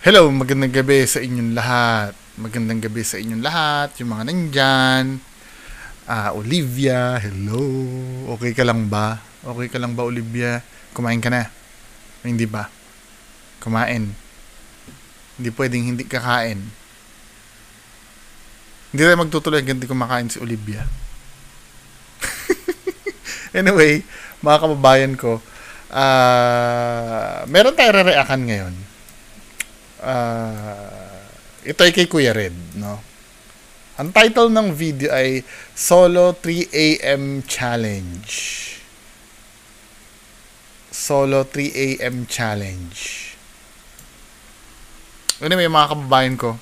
Hello, magandang gabi sa inyong lahat. Magandang gabi sa inyong lahat, yung mga nandyan. Olivia, hello. Okay ka lang ba? Okay ka lang ba, Olivia? Kumain ka na? Hindi ba? Kumain. Hindi pwedeng hindi kakain. Hindi tayo magtutuloy hanggang hindi kumakain si Olivia. Anyway, mga kababayan ko, meron tayo re-reaction ngayon. Ito ay kay Kuya Red, no? Ang title ng video ay Solo 3 AM Challenge. Solo 3 AM Challenge. Anyway, mga kababayan ko,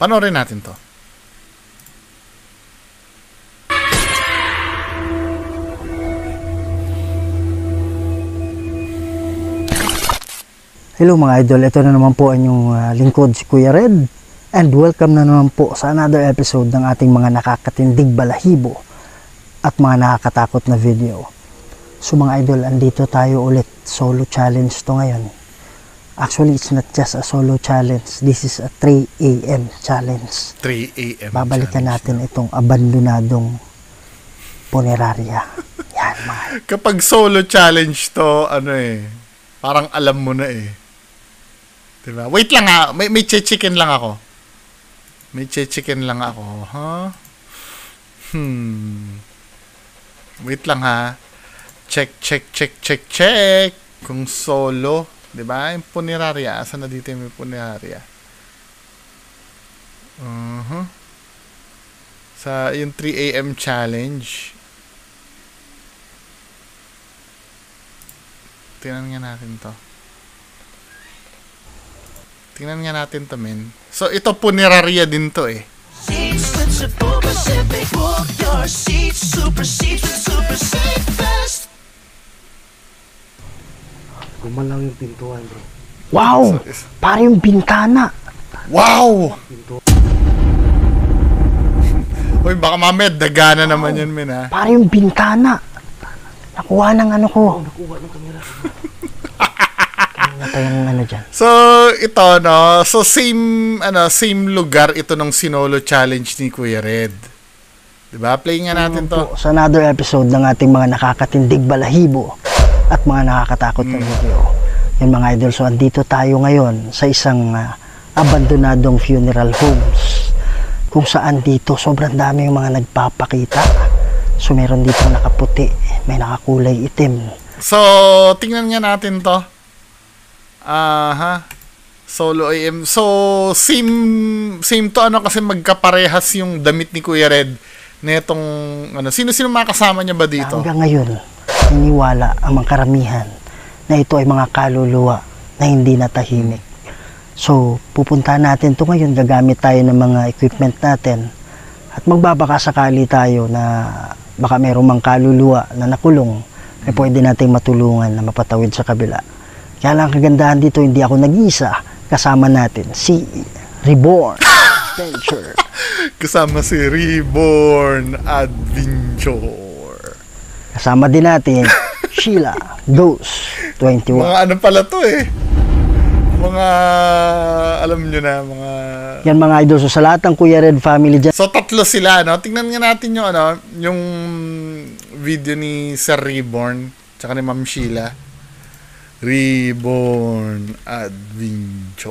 panoorin natin to. Hello mga idol, ito na naman po ang inyong lingkod si Kuya Red, and welcome na naman po sa another episode ng ating mga nakakatindig balahibo at mga nakakatakot na video. So mga idol, andito tayo ulit. Solo challenge to ngayon. Actually, it's not just a solo challenge. This is a 3 AM challenge. 3 AM Babalikan challenge, natin itong abandonadong punerarya. Yan mga idol. Kapag solo challenge to, parang alam mo na eh. Diba? Wait lang ha, may chicken lang ako. May chicken lang ako, ha? Wait lang ha. Check. Kung solo, 'di ba? Yung punerarya, asan na dito yung punerarya? Sa yung 3 AM challenge. Tingnan nga natin to, men. So, ito punerarya din to eh. Gumalang yung pintuan, bro. Wow! Para yung bintana. Wow! Uy, baka mamaya dagana naman yun, men, ha? Para yung bintana. Nakuha ng ano ko. Nakuha ng kamera. Natay ang ano dyan. So, ito, no? So, same lugar ito ng Sinolo Challenge ni Kuya Red. Diba? Play nga natin to. Po, sa another episode ng ating mga nakakatindig balahibo at mga nakakatakot na video. Yan mga idol. So, andito tayo ngayon sa isang abandonadong funeral homes. Kung saan dito, sobrang dami yung mga nagpapakita. So, meron dito nakaputi, may nakakulay itim. So, tingnan nga natin to. Solo AM. So, same to kasi magkaparehas yung damit ni Kuya Red netong sino mga kasama niya ba dito? Hanggang ngayon, niniwala ang mga karamihan na ito ay mga kaluluwa na hindi natahimik. So, pupuntahan natin to ngayon, gagamit tayo ng mga equipment natin at magbabaka sakali tayo na baka mayroong mga kaluluwa na nakulong ay pwede nating matulungan na mapatawid sa kabila. Kaya lang kagandahan dito, hindi ako nag-iisa. Kasama natin si Reborn Adventure. Kasama si Reborn Adventure. Kasama din natin Sheila Ghost 21. Mga ano pala to eh. Mga alam nyo na, mga... Yan mga idol. So sa lahat ng Kuya Red family dyan. So tatlo sila, no? Tingnan nga natin yung yung video ni Sir Reborn tsaka ni Ma'am Sheila. Reborn Adventure.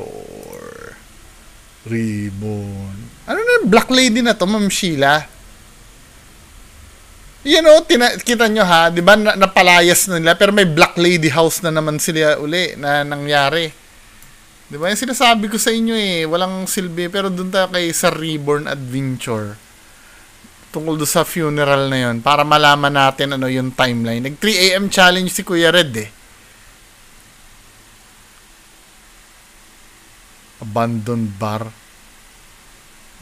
Reborn. Ano na, Black Lady na to, Ma'am Sheila? Kita nyo ha, di ba napalayas na nila, pero may Black Lady house na naman sila uli na nangyari. Di ba yung sinasabi ko sa inyo eh, walang silbi, pero dun tayo kay Sir Reborn Adventure. Tungkol doon sa funeral na yon para malaman natin yung timeline. Nag 3 AM challenge si Kuya Red eh. Abandoned bar.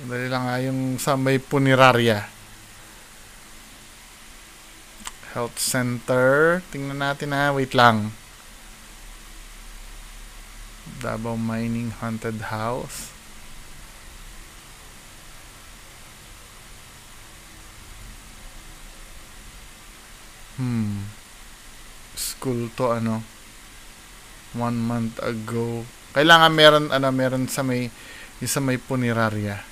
Dali lang nga yung sa may punerarya. Health center. Tingnan natin ha. Wait lang. Davao Mining Haunted House. School to 1 month ago. Kailangan meron sa may punerarya.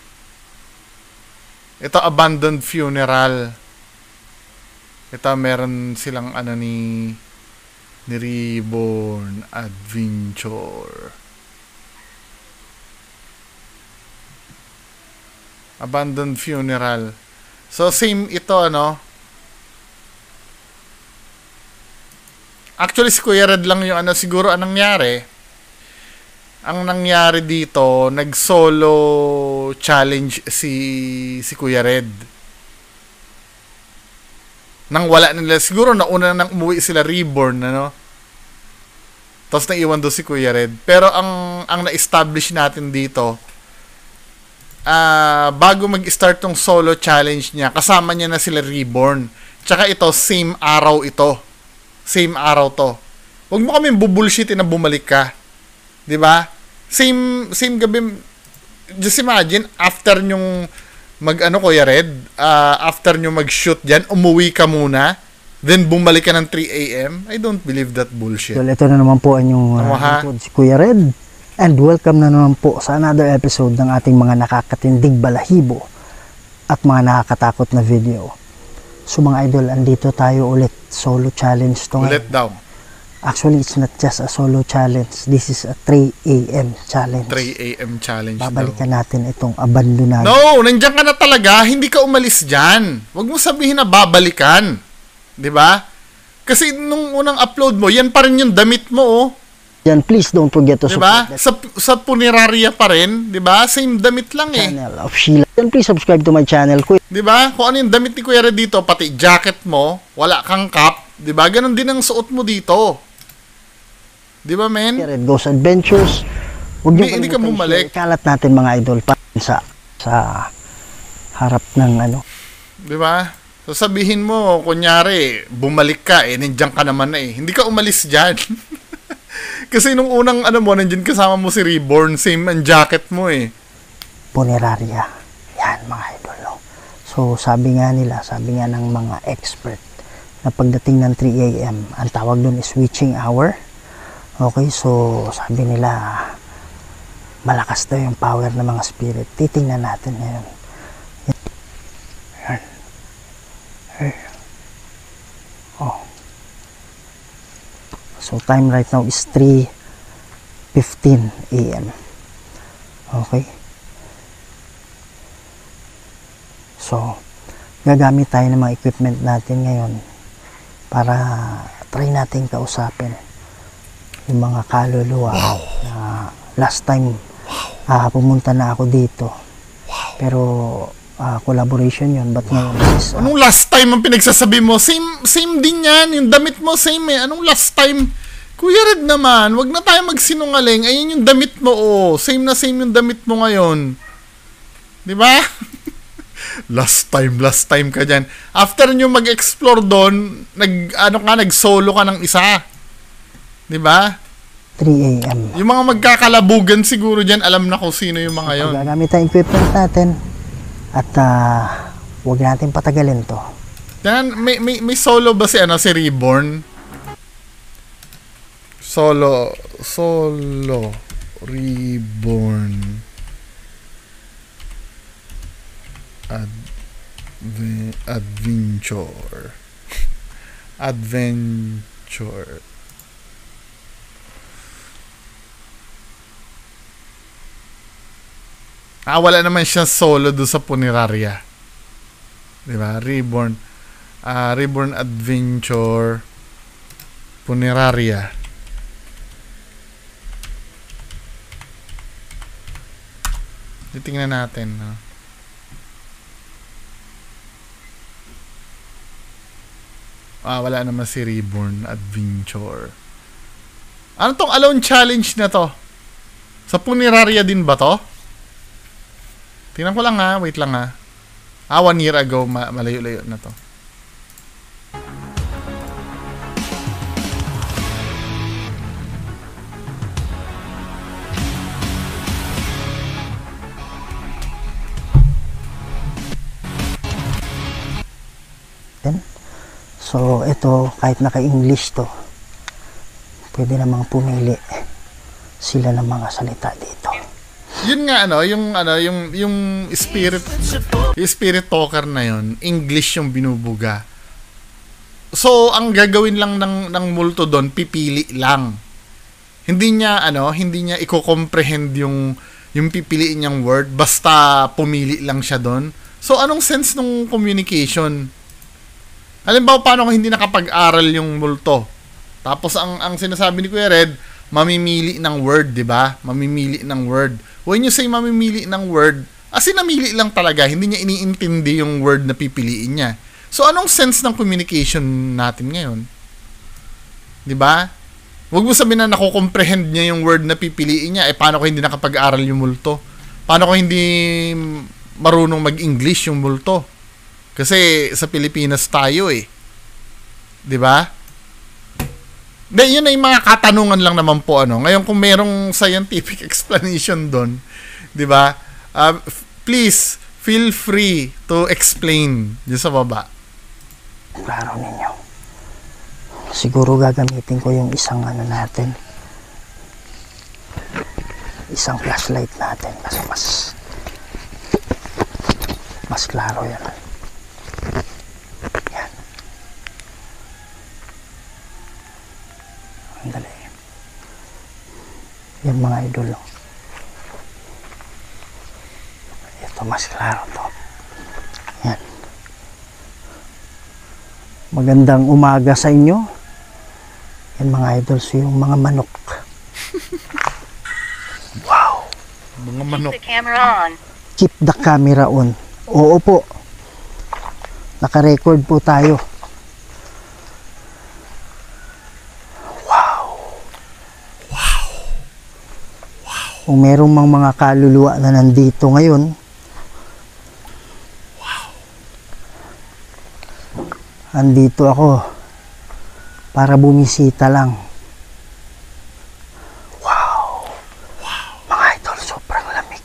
Ito, abandoned funeral. Ito, meron silang ni Reborn Adventure. Abandoned funeral. So, same ito, Actually, si Kuya Red lang yung siguro anong nangyari. Ang nangyari dito, nag-solo challenge si Kuya Red. Nang wala nila, siguro nauna nang umuwi sila Reborn, Tapos naiwan doon si Kuya Red. Pero ang na-establish natin dito, bago mag-start tong solo challenge niya, kasama niya na sila Reborn. Tsaka ito, same araw ito. Same araw to. Huwag mo kami bubulshitin na bumalik ka. 'Di ba? Same gabi. Just imagine, after nyong Kuya Red, after nyo mag-shoot diyan, umuwi ka muna, then bumalik ka ng 3 AM. I don't believe that bullshit. Well, ito na naman po ang yung si Kuya Red. And welcome na naman po sa another episode ng ating mga nakakatindig balahibo at mga nakakatakot na video. So mga idol, andito tayo ulit. Solo challenge to ngayon. Ulit daw. Actually, it's not just a solo challenge. This is a 3 AM challenge. 3 AM challenge Babalikan natin itong abandonado. No, nandiyan ka na talaga. Hindi ka umalis dyan. Huwag mo sabihin na babalikan. 'Di ba? Kasi nung unang upload mo, yan pa rin yung damit mo, oh. Yan, please don't forget to support. Sa punerarya pa rin, 'di ba? Same damit lang channel of Sheila. Then please subscribe to my channel, Kuya. 'Di ba? Kung ano yung damit ni Kuya Red dito, pati jacket mo, wala kang cap, 'di ba? Ganon din ang suot mo dito. 'Di ba, men? Red Goes Adventures. Hindi ka bumalik. Kalat natin mga idol pa sa harap ng 'Di ba? So sabihin mo, kunyari, bumalik ka nandiyan ka naman na Hindi ka umalis diyan. Kasi nung unang nandiyan kasama mo si Reborn, same ang jacket mo Punerarya. Yan mga idol, no? So sabi nga ng mga expert na pagdating ng 3 AM, ang tawag doon is witching hour. Okay, so sabi nila malakas daw yung power ng mga spirit. Titingnan natin ngayon. Oh. So time right now is 3:15 AM. Okay. So gagamit tayo ng mga equipment natin ngayon para try natin kausapin yung mga kaluluwa. Last time pumunta na ako dito. Pero collaboration yun, but ngayon is, anong last time ang pinagsasabi mo? Same din yan, yung damit mo same Anong last time? Kuya Red naman, wag na tayo magsinungaling. Ayun yung damit mo, same na same yung damit mo ngayon. 'Di ba? last time ka dyan. After nyo mag-explore doon, nag-solo ka ng isa. 'Di ba? 3 AM. Yung mga magkakalabugan siguro dyan, alam na kung sino yung mga yon. Gagamit ang equipment natin at huwag natin patagalin to. Yan, may solo ba si Reborn? Solo Reborn Adventure. Wala naman siya solo do sa punerarya. 'Di ba? Reborn Adventure Punerarya. Titingnan natin, wala naman si Reborn Adventure. Ano tong alone challenge na to? Sa punerarya din ba to? Tingnan ko lang wait lang 1 year ago, malayo-layo na to. So ito, kahit naka-English to, pwede namang pumili sila ng mga salita dito. Yun nga yung spirit talker na yun, English yung binubuga. So ang gagawin lang ng multo doon, pipili lang. Hindi niya i-comprehend yung pipiliin niyang word, basta pumili lang siya doon. So anong sense ng communication? Halimbawa, paano kung hindi nakapag-aral yung multo? Tapos ang sinasabi ni Kuya Red, mamimili ng word, di ba? Mamimili ng word. When you say mamimili ng word, as in namili lang talaga, hindi niya iniintindi yung word na pipiliin niya. So anong sense ng communication natin ngayon? Di ba? Huwag mo sabihin na nako-comprehend niya yung word na pipiliin niya. Paano kung hindi nakapag-aral yung multo? Paano kung hindi marunong mag-English yung multo? Kasi sa Pilipinas tayo eh. 'Di ba? Yun ay mga katanungan lang naman po Ngayon kung merong scientific explanation doon, 'di ba? Please feel free to explain diyan sa baba. Klaro ninyo. Siguro gagamitin ko yung isang natin. Isang flashlight natin kasi mas klaro yan. Yan. Andali. Yan mga idol. Ito mas klaro to. Yan. Magandang umaga sa inyo. Yan mga idol, so yung mga manok. Wow. Mga manok. Keep the camera on. Keep the camera on. Oo po. Naka-record po tayo. Wow. Wow. Kung merong mga kaluluwa na nandito ngayon, andito ako para bumisita lang. Wow. Mga idol, sobrang lamig.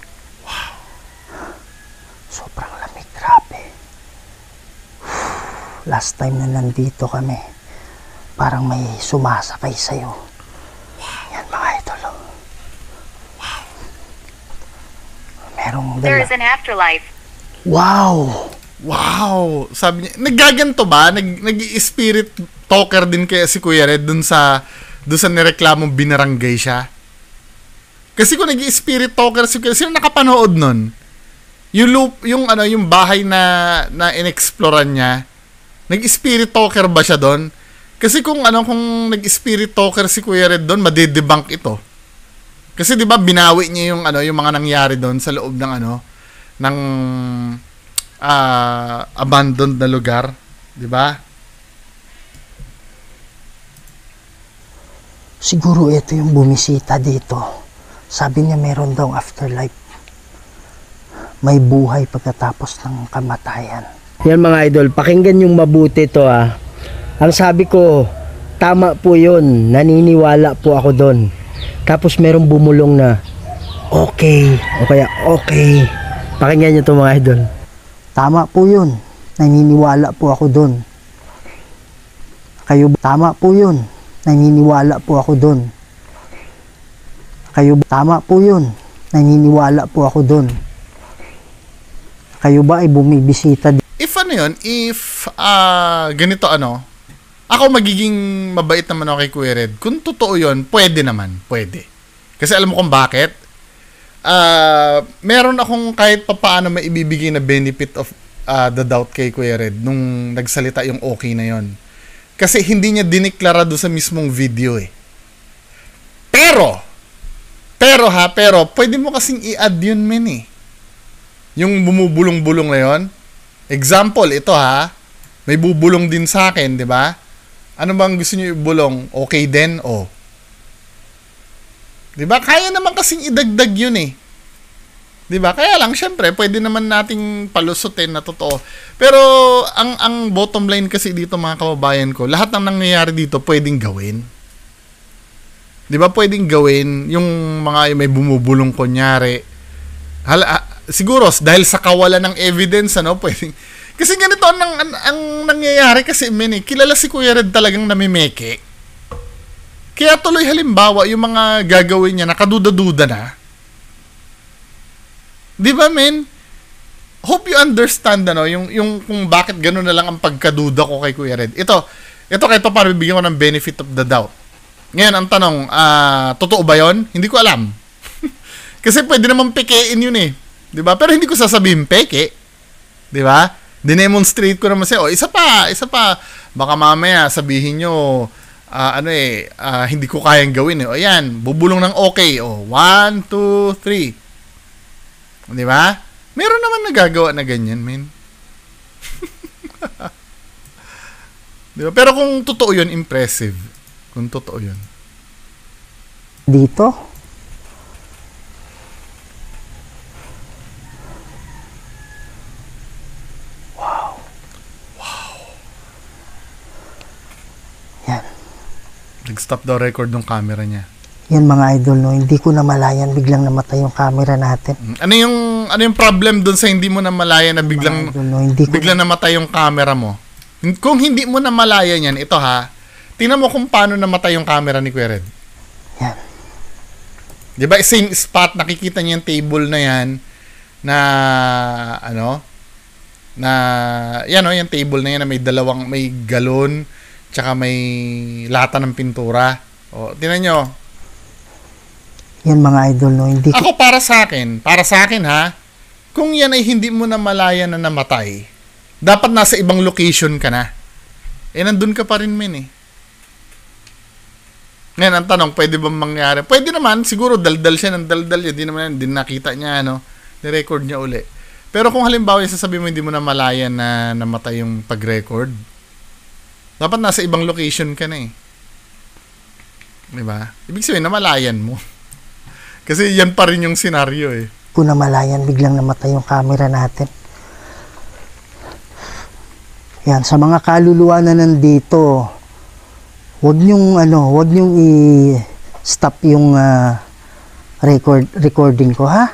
Sobrang lamig, grabe. Last time na nandito kami, parang may sumasakay sa'yo. Yan mga idol. Merong There dala. is an afterlife. Wow. Wow! Sabi niya, naggaganto ba? Nag-spirit talker din kaya si Kuya Red dun sa nireklamong binaranggay siya? Kasi kung nag-spirit talker si Kuya, sino nakapanood nun? Yung bahay na inexploran niya, nag-spirit talker ba siya doon? Kasi kung nag-spirit talker si Kuya Red doon, madedebunk ito. Kasi 'di ba binawi niya yung mga nangyari doon sa loob ng ng abandoned na lugar, 'di ba? Siguro ito yung bumisita dito. Sabi niya meron daw afterlife. May buhay pagkatapos ng kamatayan. Yan mga idol, pakinggan yung mabuti to Ang sabi ko, tama po yun. Naniniwala po ako doon. Tapos merong bumulong na, okay. O kaya, okay. Pakinggan niyo to mga idol. Tama po yun. Naniniwala po ako doon. Kayo, tama po yun. Naniniwala po ako doon. Kayo, tama po yun. Naniniwala po ako doon. Kayo ba ay bumibisita? If ganito ako magiging mabait naman ako kay Kuya Red. Kung totoo yun, pwede naman. Pwede. Kasi alam mo kung bakit? Meron akong kahit papaano maibibigay na benefit of the doubt kay Kuya Red nung nagsalita yung okay na yon. Kasi hindi niya diniklara doon sa mismong video eh. Pero pwede mo kasing i-add yun men eh. Yung bumubulong-bulong na yon. Example, ito may bubulong din sa akin, di ba? Ano bang gusto niyo ibulong? Okay din? O. Di ba? Kaya naman kasing idagdag yun eh. Di ba? Kaya lang, syempre, pwede naman nating palusutin na totoo. Pero, ang bottom line kasi dito mga kababayan ko, lahat ng nangyayari dito pwedeng gawin. Di ba? Pwedeng gawin yung mga may bumubulong kunyari. Siguro, dahil sa kawalan ng evidence, pwedeng. Kasi ganito ang nangyayari kasi, kilala si Kuya Red talagang namimeke. Kaya tuloy halimbawa, yung mga gagawin niya, nakaduda-duda na. Di ba, men? Hope you understand, ano, yung kung bakit gano'n na lang ang pagkaduda ko kay Kuya Red. Ito kahit pa para bibigyan ko ng benefit of the doubt. Ngayon, ang tanong, totoo ba yon? Hindi ko alam. Kasi pwede naman pekein yun eh. Di ba? Pero hindi ko sasabihin peke. Di ba? Dinemonstrate ko naman siya. Isa pa. Baka mamaya sabihin nyo, hindi ko kayang gawin eh. O yan, bubulong ng okay. 1, 2, 3. Di ba? Meron naman nagagawa na ganyan, men. Di ba? Pero kung totoo yun, impressive. Kung totoo yun. Dito? Yan. Nag-stop daw record ng camera niya. Yan mga idol, no, hindi ko namalayan biglang namatay yung camera natin. Ano yung problem doon sa hindi mo namalayan na biglang Mga idol, no, hindi ko biglang namatay yung camera mo? Kung hindi mo namalayan yan, ito ha, tingnan mo kung paano namatay yung camera ni Kuya Red. Yan. Di ba, same spot, nakikita niyo yung table na yan, na, yung table na yan na may galon, tsaka may lata ng pintura. O, tingnan nyo. Yan mga idol, no, hindi ko... Ako para sa akin ha, kung yan ay hindi mo namalayan na namatay, dapat nasa ibang location ka na. Nandun ka pa rin, men eh. Ngayon, ang tanong, pwede bang mangyari? Pwede naman, siguro daldal siya ng daldal. Hindi naman, hindi nakita niya, ni-record niya uli. Pero kung halimbawa, sasabihin mo hindi mo namalayan na namatay yung pag-record, dapat nasa ibang location ka na eh. Diba? Ibig sabihin, namalayan mo. Kasi yan pa rin yung senaryo eh. ko namalayan biglang namatay yung camera natin. Yan, sa mga kaluluwa na nandito, wag niyong i-stop yung recording ko, ha?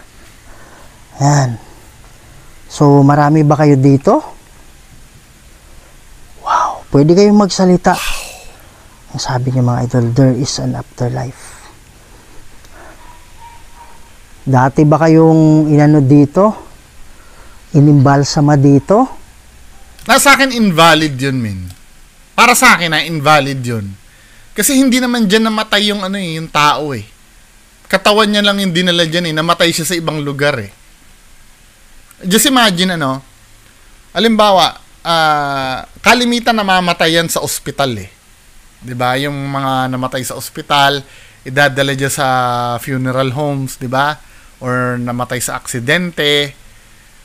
Yan. So, marami ba kayo dito? Wow, pwede kayong magsalita. Ang sabi niya mga idol, there is an afterlife. Dati ba kayong dito? Inimbalsama dito? Sa akin, invalid yun, min. Para sa akin, invalid yun. Kasi hindi naman dyan namatay yung yung tao eh. Katawan niya lang yung dinala dyan eh. Namatay siya sa ibang lugar eh. Just imagine, halimbawa, kalimitan namamatay yan sa ospital eh. 'Di ba? Yung mga namatay sa ospital, idadala dyan sa funeral homes, 'di ba? Or namatay sa aksidente.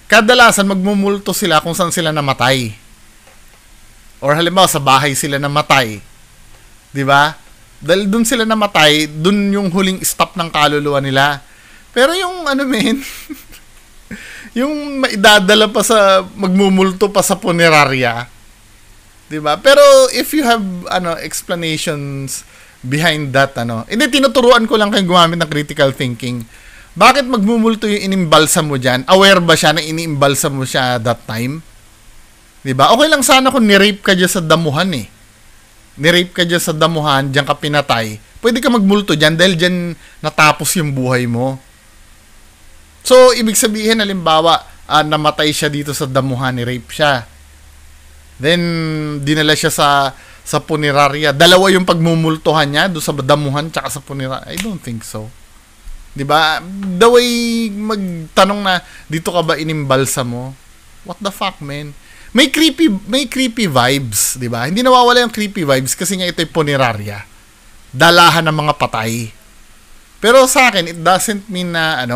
Kadalasan magmumulto sila kung saan sila namatay. Or halimbawa sa bahay sila namatay. 'Di ba? Dahil doon sila namatay, doon yung huling stop ng kaluluwa nila. Pero yung yung maidadala pa sa magmumulto pa sa punerarya. 'Di ba? Pero if you have explanations behind that hindi tinuturuan ko lang kayo gumamit ng critical thinking. Bakit magmumulto yung inimbalsa mo diyan? Aware ba siya na iniimbalsa mo siya that time? 'Di ba? Okay lang sana kung ni-rape ka diyan sa damuhan eh. Ni-rape ka diyan sa damuhan, diyan ka pinatay. Pwede ka magmulto diyan dahil diyan natapos yung buhay mo. So, ibig sabihin, halimbawa, namatay siya dito sa damuhan, ni-rape siya. Then, dinala siya sa punerarya. Dalawa yung pagmumultuhan niya, doon sa damuhan, tsaka sa punerarya. I don't think so. 'Di ba? The way magtanong na, dito ka ba inimbalsa mo? What the fuck, man? May creepy vibes, 'di ba? Hindi nawawala yung creepy vibes kasi nga ito'y punerarya. Dalahan ng mga patay. Pero sa akin, it doesn't mean na,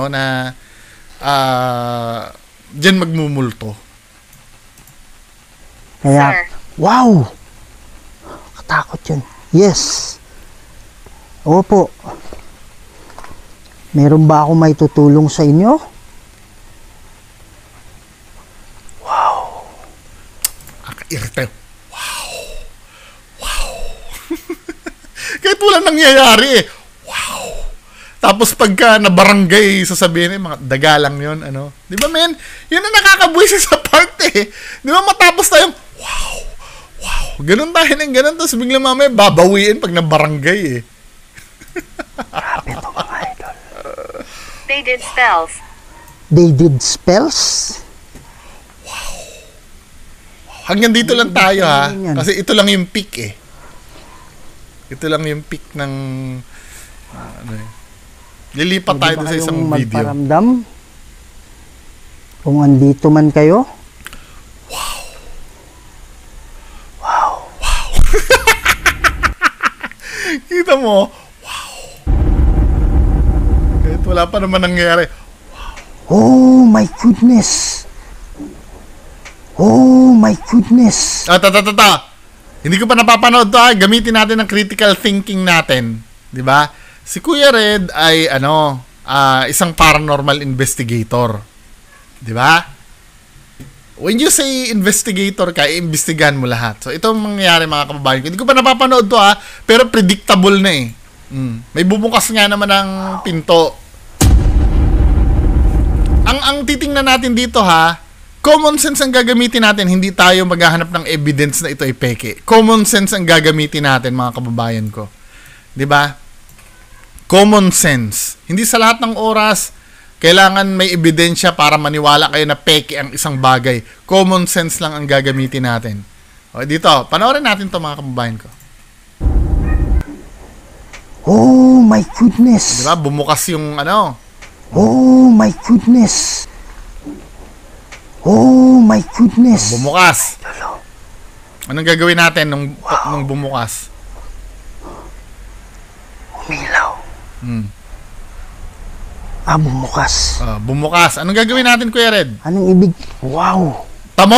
dyan magmumulto. Kaya, Sir. wow! Katakot yun. Yes. Opo. Meron ba akong may tutulong sa inyo? Irritated. Wow. Kahit walang nangyayari eh. Wow. Tapos pagka na barangay, sasabihin mga daga lang yun, Di ba, men? Yun ang nakakabuisit sa part eh. Di ba, matapos tayong, wow. Ganun tayo ng ganun, tapos biglang mamaya babawiin pag na barangay eh. Grabe to mga idol. They did spells. They did spells? Hanggang dito lang tayo ha. Yan. Kasi ito lang yung peak eh. Ito lang yung peak ng ano eh. Lilipat Pwede tayo ba doon sa isang kayong video. magparamdam? Kung andito man kayo? Kita mo? Wow. Kahit wala pa naman nangyayari. Oh my goodness! Oh my goodness! Hindi ko pa napapanood to ha. Gamitin natin ang critical thinking natin. 'Di ba? Si Kuya Red ay isang paranormal investigator. 'Di ba? When you say investigator ka, iimbestigahan mo lahat. So, ito ang mangyayari mga kababayan ko. Hindi ko pa napapanood to ha, pero predictable na eh. May bubukas nga naman ng pinto. Ang titingnan natin dito ha, common sense ang gagamitin natin, hindi tayo maghahanap ng evidence na ito ay peke. Common sense ang gagamitin natin mga kababayan ko. 'Di ba? Common sense. Hindi sa lahat ng oras kailangan may ebidensya para maniwala kayo na peke ang isang bagay. Common sense lang ang gagamitin natin. O dito, panoorin natin 'to mga kababayan ko. Oh my goodness! 'Di ba? Bumukas yung ano. Oh my goodness! Oh my goodness! Bumukas. Anong gagawin natin nung bumukas? Umilaw. Bumukas. Bumukas. Anong gagawin natin, Kuya Red? Anong ibig? Wow! Tamo?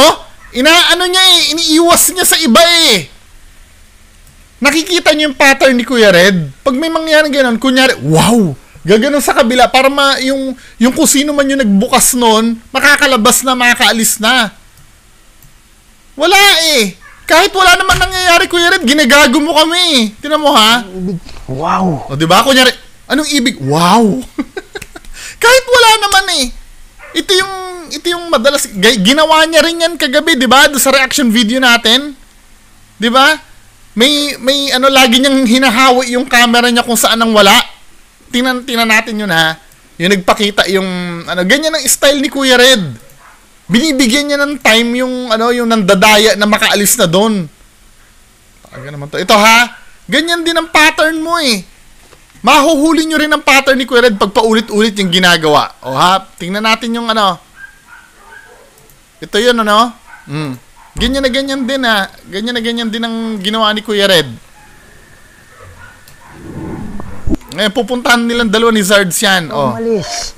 Iniiwas niya sa iba eh. Nakikita niyo yung pattern ni Kuya Red? Pag may mangyaring gano'n, kunyari, wow! Gaganon sa kabila para yung kung sino man yung nagbukas noon, makakalabas na, makakaalis na. Wala eh. Kahit wala naman nangyayari, Kuya Red, ginagago mo kami. Tingnan mo ha? Anong ibig? Wow! O diba? Kunyari, anong ibig? Wow! Kahit wala naman eh. Ito yung madalas, ginawa niya rin yan kagabi, di ba? Sa reaction video natin. Di ba? May lagi niyang hinahawi yung camera niya kung saan ang wala. Tingnan natin yun ha. Yung nagpakita yung, ganyan ang style ni Kuya Red. Binibigyan niya ng time yung nandadaya na makaalis na doon. Naman to. Ito ha, ganyan din ang pattern mo eh. Mahuhuli nyo rin ang pattern ni Kuya Red pag paulit-ulit yung ginagawa. O ha, tingnan natin yung Ito yun Ganyan na ganyan din ha. Ganyan na ganyan din ang ginawa ni Kuya Red. Ngayon, pupuntahan nilang dalawa ni Zards yan. Umalis.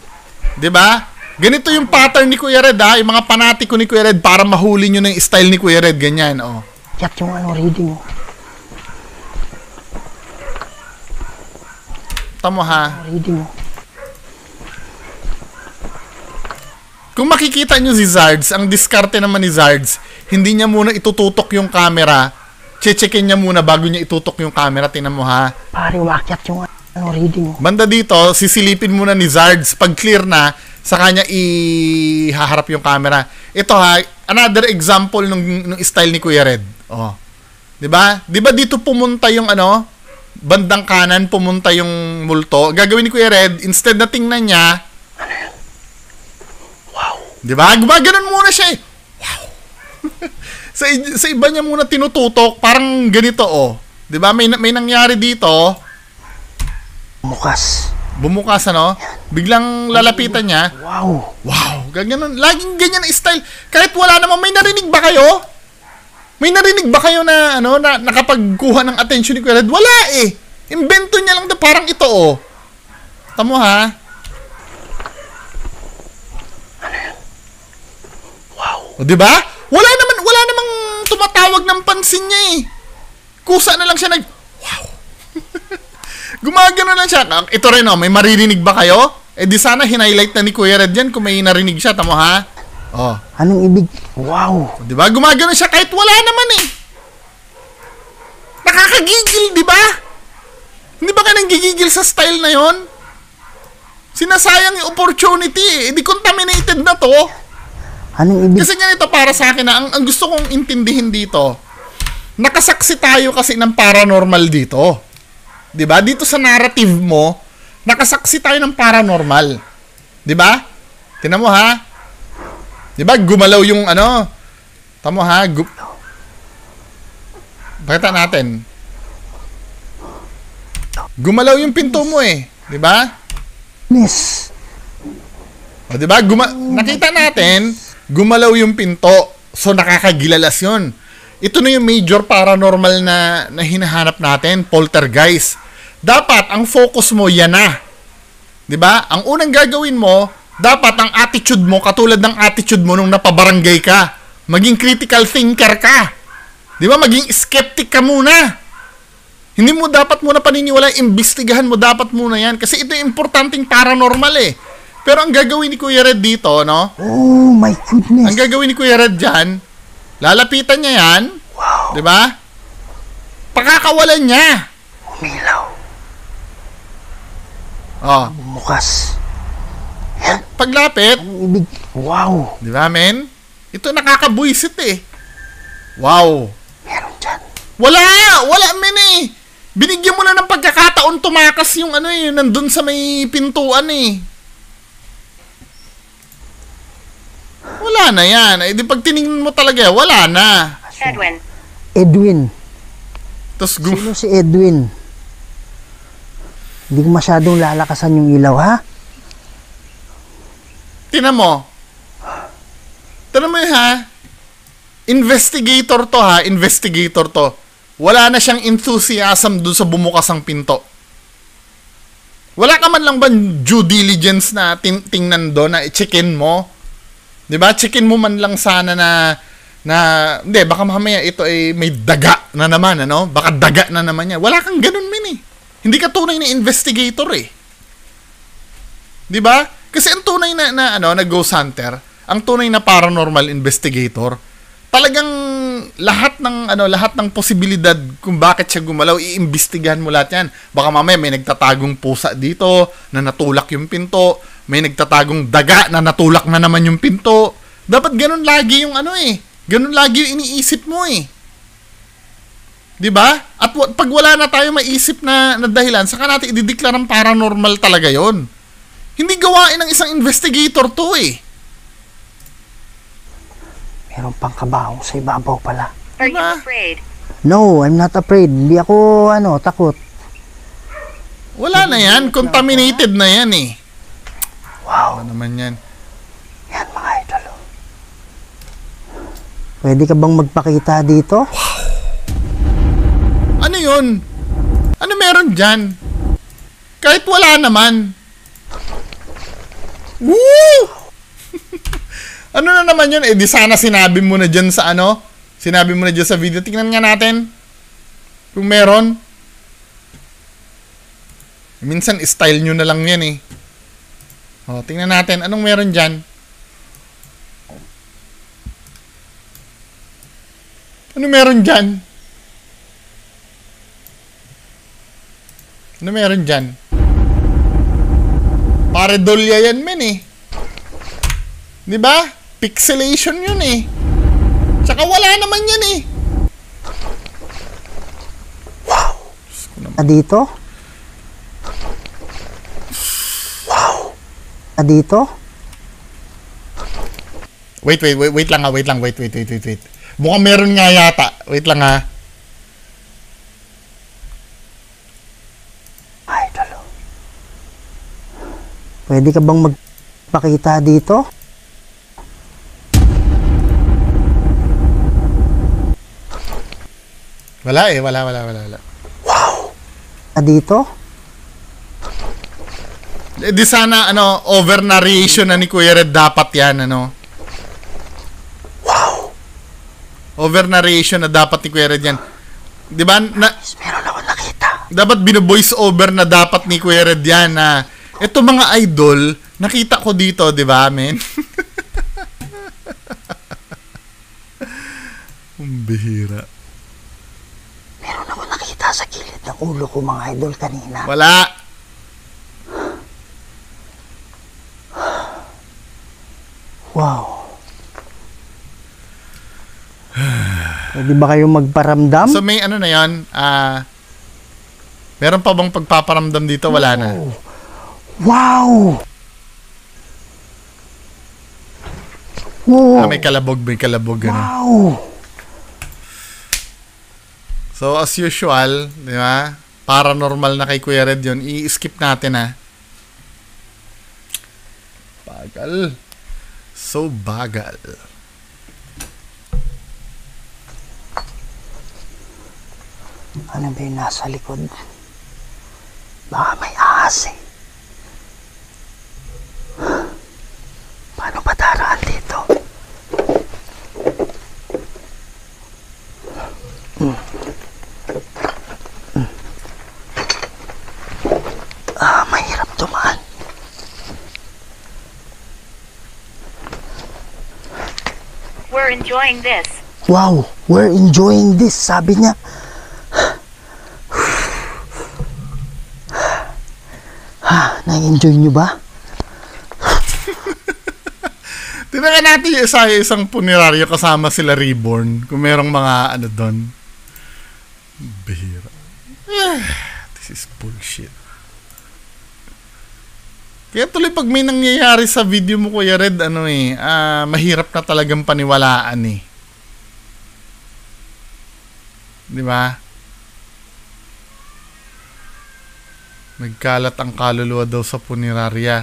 Diba? Ganito yung pattern ni Kuya Red ha. Yung mga panatiko ni Kuya Red para mahuli nyo na yung style ni Kuya Red. Ganyan, Yak yung reading mo. Tamo ha. Reading mo. Kung makikita nyo si Zards, ang diskarte naman ni Zards, hindi niya muna itututok yung camera. Checkin niya muna bago niya itutok yung camera. Tingnan mo ha. Pare, wakyat yung reading mo. Banda dito, sisilipin muna ni Zards. Pag clear na, sa kanya ihaharap yung camera. Ito ha, another example nung style ni Kuya Red. Diba? Diba dito pumunta yung bandang kanan, pumunta yung multo. Gagawin ni Kuya Red, instead na tingnan niya, wow. Diba? Gumaganon muna siya eh. Wow. sa iba niya muna tinututok, parang ganito Diba? May nangyari dito. Bumukas biglang lalapitan niya. Wow. Wow. Ganyan, laging ganyan ang style. Kahit wala naman, may narinig ba kayo? May narinig ba kayo na nakapagkuha ng attention ni Kuya Red? Wala eh. Invento niya lang parang ito Tamo ha. Wow. O di ba? Wala namang tumatawag ng pansin niya eh. Kusa na lang siya wow. Gumagano lang siya. Ito rin may maririnig ba kayo? Di sana hinighlight na ni Kuya Red yan kung may narinig siya. Tamo ha? Anong ibig? Wow. Di ba? Gumagano siya kahit wala naman eh. Nakakagigil, di ba? Hindi ba ka nang gigigil sa style na yon? Sinasayang yung opportunity eh. Di contaminated na to. Anong ibig? Kasi nga ito para sa akin na ang gusto kong intindihin dito, nakasaksi tayo kasi ng paranormal dito. 'Di ba? Dito sa narrative mo, nakasaksi tayo ng paranormal. 'Di ba? Tingnan mo ha. 'Di ba? Gumalaw yung ano. Tamo ha. Pakita natin. Gumalaw yung pinto mo eh, 'di ba? Miss. O 'di ba? Nakita natin, gumalaw yung pinto. So nakakagilalas 'yun. Ito na yung major paranormal na hinahanap natin, poltergeist. Dapat ang focus mo yan na. 'Di ba? Ang unang gagawin mo, dapat ang attitude mo katulad ng attitude mo nung napabarangay ka. Maging critical thinker ka. 'Di ba? Maging skeptic ka muna. Hindi mo dapat muna paniniwala, imbestigahan mo dapat muna yan. Kasi ito yung importanteng paranormal eh. Pero ang gagawin ni Kuya Red dito, no? Oh my goodness. Ang gagawin ni Kuya Red dyan, lalapitan niya yan. Wow. Diba? Pakakawalan niya. Umilaw. Oh. Bumukas. Yan. Paglapit, Anong ibig? Wow. di ba, men? Ito nakakabuisit eh. Wow. Meron dyan. Wala, men eh. Binigyan mo na ng pagkakataon tumakas yung ano eh, nandun sa may pintuan eh. Wala na yan. Eh, di pag tiningnan mo talaga, wala na. Edwin. Edwin. Tapos, Sino si Edwin? Hindi ko masyadong lalakasan yung ilaw, ha? tinan mo yun, ha? Investigator to. Wala na siyang enthusiasm dun sa bumukas ang pinto. Wala ka man lang ba due diligence na tingnan doon na i-checkin mo? 'Di ba? Checkin mo man lang sana na hindi, baka mamaya ito ay may daga na naman, ano? Baka daga na naman yan. Wala kang ganun, men eh. Hindi ka tunay na investigator eh. 'Di ba? Kasi ang tunay na ghost hunter, ang tunay na paranormal investigator, talagang lahat ng posibilidad kung bakit siya gumalaw, iimbestigahan mo lahat yan. Baka mamaya may nagtatagong pusa dito na natulak yung pinto, may nagtatagong daga na natulak na naman yung pinto. Dapat ganun lagi yung ganun lagi yung iniisip mo eh. 'Di ba? At pag wala na tayo maisip na dahilan, saka natin idideklarang paranormal talaga 'yon. Hindi gawain ng isang investigator 'to eh. Meron pang kabaong sa ibabaw pala. Are you Diba? afraid? No, I'm not afraid. Hindi ako, takot. Wala na yan. Contaminated na yan eh. Wow. Ano naman yan? Yan, mga idol. Oh. Pwede ka bang magpakita dito? Ano yun? Ano meron dyan? Kahit wala naman. Woo! Ano na naman yun? Eh, di sana sinabi mo na dyan sa Sinabi mo na dyan sa video. Tingnan nga natin. Kung meron. Minsan, style nyo na lang yan eh. O, tingnan natin. Anong meron dyan? Ano meron dyan? Ano meron dyan? Paredolya yan, men eh. Diba? Pixelation yun eh. Tsaka wala naman yan eh. Wow. Dito? Wow. Dito? Wait lang ha. Wait. Mukhang meron nga yata. Wait lang ha. Idol. Oh. Pwede ka bang magpakita dito? Wala eh. Wala. Wow. Dito? Eh, di sana, over narration na ni Kuya Red dapat yan, Wow. Over narration na dapat ni Kuya Red yan. Di ba? Meron ako nakita. Dapat bino-voice over na dapat ni Kuya Red yan na ito mga idol, nakita ko dito, di ba, men? Ang bihira. Meron ako nakita sa gilid ng ulo ko, mga idol, kanina. Wala. Wow. Pwede ba kayong magparamdam? So may na yan, Meron pa bang pagpaparamdam dito? Wala na. Wow! Wow! May kalabog. Ano. Wow! So, as usual, di ba? Paranormal na kay Kuya Red yun. I-skip natin, ha? Bagal. So, bagal. Ano ba yung nasa likod? Baka may ahas eh. Paano ba daraan dito? Mahirap dumaan. We're enjoying this. Wow, we're enjoying this, sabi niya. Na-enjoy nyo ba? Tinakan natin yung isang puneraryo kasama sila Reborn. Kung merong mga ano doon. Bihira. This is bullshit. Kaya tuloy pag may nangyayari sa video mo, Kuya Red, mahirap na talagang paniwalaan eh. Di ba? Nagkalat ang kaluluwa daw sa punerarya.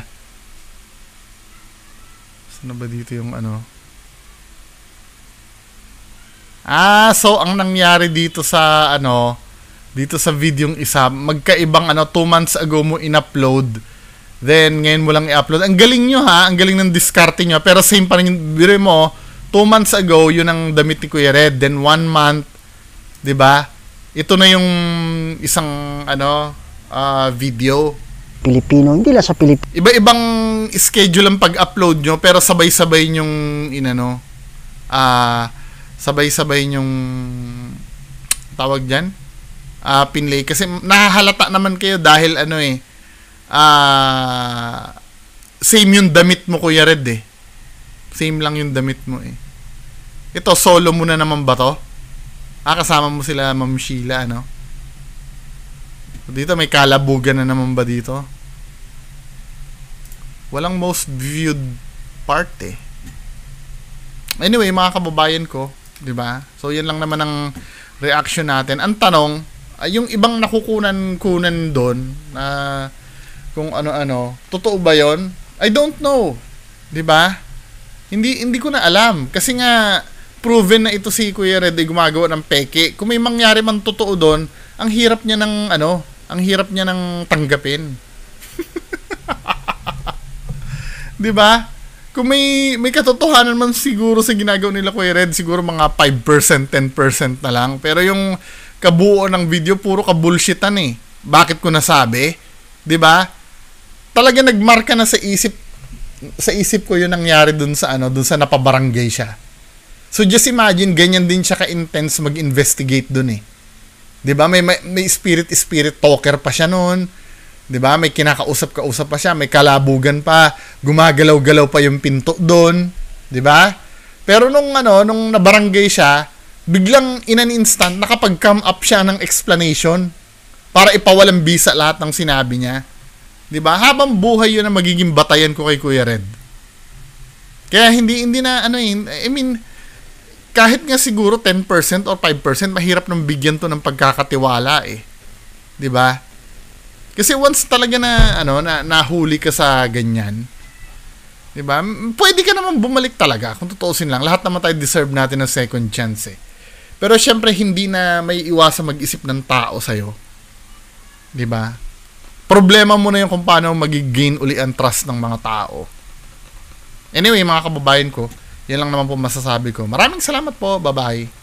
Saan na ba dito yung ano? So ang nangyari dito sa dito sa video yung isa, magkaibang 2 months ago mo in-upload. Then ngayon mo lang i-upload. Ang galing nyo ha, ang galing ng diskarte nyo. Pero same pa rin yung biro mo, 2 months ago yun ang damit ni Kuya Red. Then 1 month, 'di ba? Ito na yung isang video. Pilipino, hindi lang sa Pilipino. Iba-ibang schedule ang pag-upload nyo, pero sabay-sabay yung sabay-sabay yung tawag dyan, pinlay. Kasi nahahalata naman kayo dahil same yung damit mo, Kuya Red eh. Same lang yung damit mo eh. Ito, solo mo na naman ba to? Kasama mo sila, Ma'am Sheila, Dito may kalabugan na naman ba dito? Walang most viewed part eh. Anyway, mga kababayan ko, 'di ba? So yan lang naman ang reaction natin. Ang tanong, yung ibang nakukunan doon na kung ano-ano, totoo ba 'yon? I don't know. 'Di ba? Hindi ko na alam kasi nga proven na ito si Kuya Red ay gumagawa ng peke. Kung may mangyari man totoo doon, ang hirap niya ng tanggapin. 'Di ba? Kung may katotohanan man siguro sa ginagawa nila Kuya Red, siguro mga 5%, 10% na lang. Pero yung kabuo ng video puro ka-bullshitan eh. Bakit ko nasabi? 'Di ba? Talaga nagmarka na sa isip ko yung nangyari dun sa napabarangay siya. So just imagine, ganyan din siya ka-intense mag-investigate dun eh. 'Di ba? May spirit talker pa siya noon. 'Di ba? May kinakausap pa siya, may kalabugan pa, gumagalaw-galaw pa yung pinto doon, 'di ba? Pero nung nabarangay siya, biglang in an instant nakapag-come up siya ng explanation para ipawalang bisa lahat ng sinabi niya. 'Di ba? Habang buhay 'yun ang magiging batayan ko kay Kuya Red. Kaya hindi na kahit nga siguro 10% or 5%, mahirap nang bigyan to ng pagkakatiwala eh. 'Di ba? Kasi once talaga na nahuli ka sa ganyan, 'di ba? Pwede ka naman bumalik talaga kung tutuusin lang. Lahat naman tayo deserve natin ng second chance eh. Pero syempre hindi na may iwasan mag-isip ng tao sa 'yo. 'Di ba? Problema mo na 'yung kung paano magi-gain uli ang trust ng mga tao. Anyway, mga kababayan ko, yan lang naman po masasabi ko. Maraming salamat po. Bye-bye.